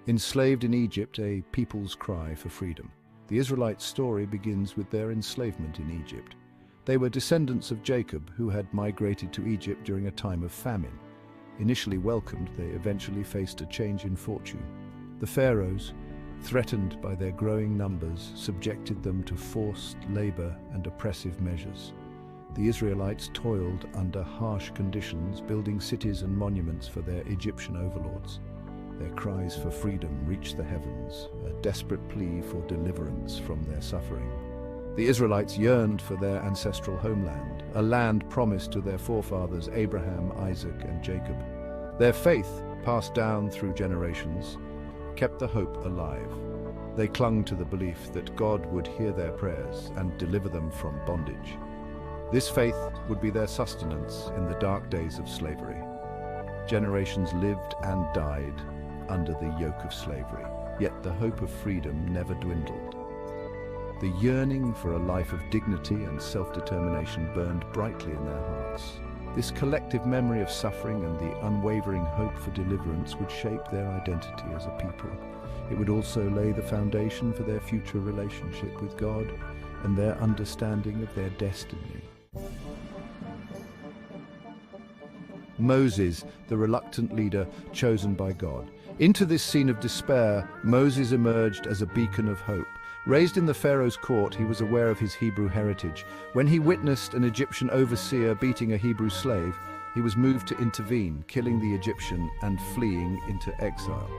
Enslaved in Egypt, a people's cry for freedom. The Israelites' story begins with their enslavement in Egypt. They were descendants of Jacob, who had migrated to Egypt during a time of famine. Initially welcomed, they eventually faced a change in fortune. The pharaohs, threatened by their growing numbers, subjected them to forced labor and oppressive measures. The Israelites toiled under harsh conditions, building cities and monuments for their Egyptian overlords. Their cries for freedom reached the heavens, a desperate plea for deliverance from their suffering. The Israelites yearned for their ancestral homeland, a land promised to their forefathers Abraham, Isaac, and Jacob. Their faith, passed down through generations, kept the hope alive. They clung to the belief that God would hear their prayers and deliver them from bondage. This faith would be their sustenance in the dark days of slavery. Generations lived and died under the yoke of slavery, yet the hope of freedom never dwindled. The yearning for a life of dignity and self-determination burned brightly in their hearts. This collective memory of suffering and the unwavering hope for deliverance would shape their identity as a people. It would also lay the foundation for their future relationship with God and their understanding of their destiny. Moses, the reluctant leader chosen by God. Into this scene of despair, Moses emerged as a beacon of hope. Raised in the Pharaoh's court, he was aware of his Hebrew heritage. When he witnessed an Egyptian overseer beating a Hebrew slave, he was moved to intervene, killing the Egyptian and fleeing into exile.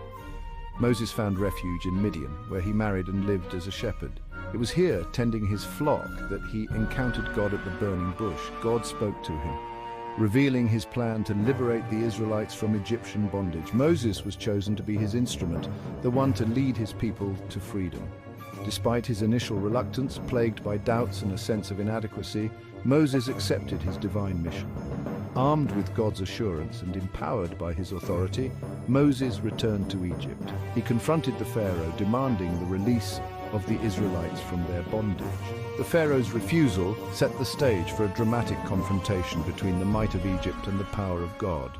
Moses found refuge in Midian, where he married and lived as a shepherd. It was here, tending his flock, that he encountered God at the burning bush. God spoke to him, revealing his plan to liberate the Israelites from Egyptian bondage. Moses was chosen to be his instrument, the one to lead his people to freedom. Despite his initial reluctance, plagued by doubts and a sense of inadequacy, Moses accepted his divine mission. Armed with God's assurance and empowered by his authority, Moses returned to Egypt. He confronted the Pharaoh, demanding the release of the Israelites from their bondage. The Pharaoh's refusal set the stage for a dramatic confrontation between the might of Egypt and the power of God.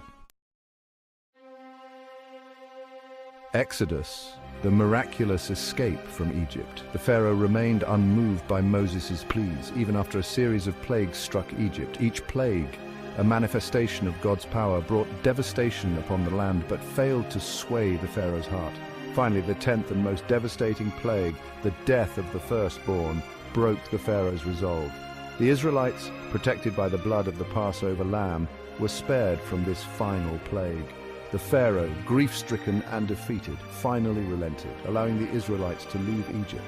Exodus, the miraculous escape from Egypt. The Pharaoh remained unmoved by Moses' pleas, even after a series of plagues struck Egypt. Each plague, a manifestation of God's power, brought devastation upon the land, but failed to sway the Pharaoh's heart. Finally, the 10th and most devastating plague, the death of the firstborn, broke the Pharaoh's resolve. The Israelites, protected by the blood of the Passover lamb, were spared from this final plague. The Pharaoh, grief-stricken and defeated, finally relented, allowing the Israelites to leave Egypt.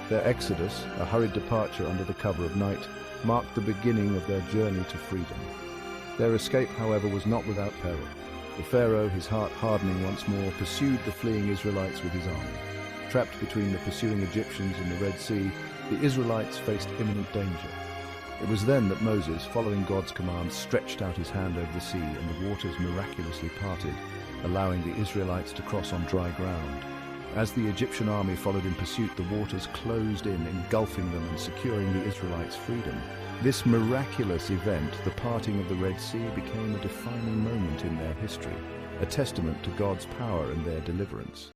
Their exodus, a hurried departure under the cover of night, marked the beginning of their journey to freedom. Their escape, however, was not without peril. The Pharaoh, his heart hardening once more, pursued the fleeing Israelites with his army. Trapped between the pursuing Egyptians and the Red Sea, the Israelites faced imminent danger. It was then that Moses, following God's command, stretched out his hand over the sea, and the waters miraculously parted, allowing the Israelites to cross on dry ground. As the Egyptian army followed in pursuit, the waters closed in, engulfing them and securing the Israelites' freedom. This miraculous event, the parting of the Red Sea, became a defining moment in their history, a testament to God's power and their deliverance.